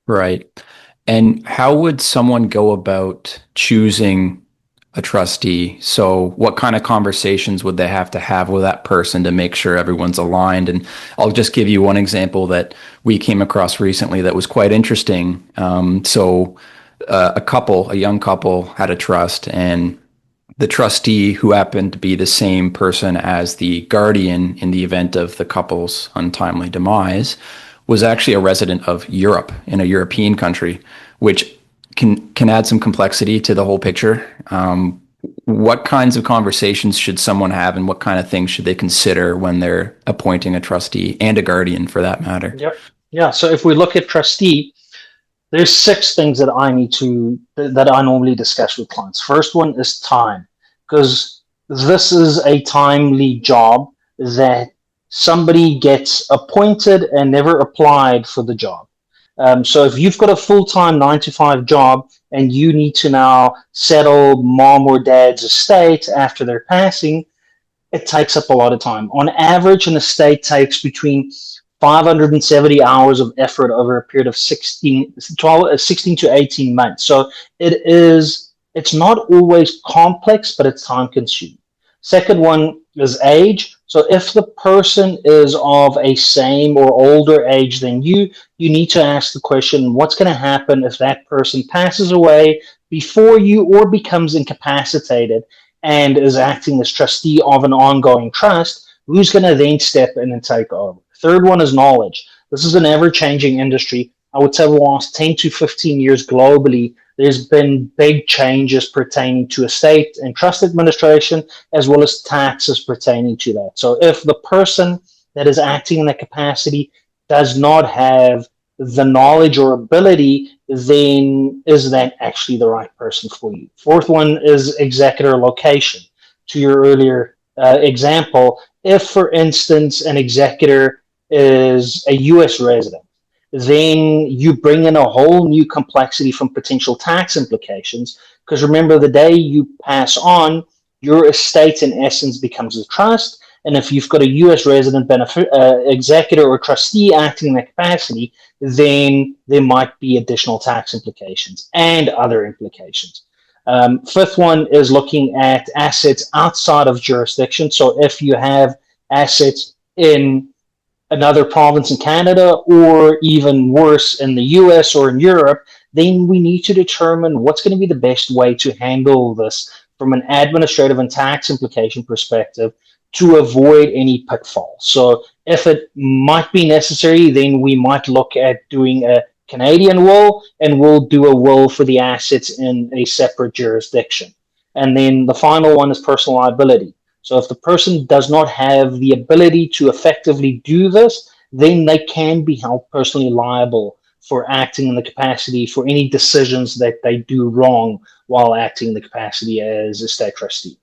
Right. And how would someone go about choosing a trustee? So, what kind of conversations would they have to have with that person to make sure everyone's aligned? And I'll just give you one example that we came across recently that was quite interesting. A young couple, had a trust, and the trustee, who happened to be the same person as the guardian in the event of the couple's untimely demise, was actually a resident of Europe in a European country, which can add some complexity to the whole picture. What kinds of conversations should someone have, and what kind of things should they consider when they're appointing a trustee and a guardian, for that matter? Yep. Yeah. So if we look at trustee, there's six things that I normally discuss with clients. First one is time, because this is a timely job that somebody gets appointed and never applied for the job. So if you've got a full-time 9 to 5 job and you need to now settle mom or dad's estate after their passing, it takes up a lot of time. On average, an estate takes between 570 hours of effort over a period of 16 to 18 months. So it's not always complex, but it's time consuming. Second one is age. So if the person is of a same or older age than you need to ask the question, what's going to happen if that person passes away before you or becomes incapacitated and is acting as trustee of an ongoing trust? Who's going to then step in and take over? Third one is knowledge. This is an ever-changing industry. I would say the last 10 to 15 years globally, there's been big changes pertaining to estate and trust administration, as well as taxes pertaining to that. So if the person that is acting in that capacity does not have the knowledge or ability, then is that actually the right person for you? Fourth one is executor location. To your earlier example, if, for instance, an executor is a US resident, then you bring in a whole new complexity from potential tax implications. Because remember, the day you pass on, your estate in essence becomes a trust. And if you've got a US resident executor or trustee acting in that capacity, then there might be additional tax implications and other implications. Fifth one is looking at assets outside of jurisdiction. So if you have assets in another province in Canada, or even worse, in the US or in Europe, then we need to determine what's going to be the best way to handle this from an administrative and tax implication perspective to avoid any pitfalls. So if it might be necessary, then we might look at doing a Canadian will, and we'll do a will for the assets in a separate jurisdiction. And then the final one is personal liability. So if the person does not have the ability to effectively do this, then they can be held personally liable for acting in the capacity for any decisions that they do wrong while acting in the capacity as a state trustee.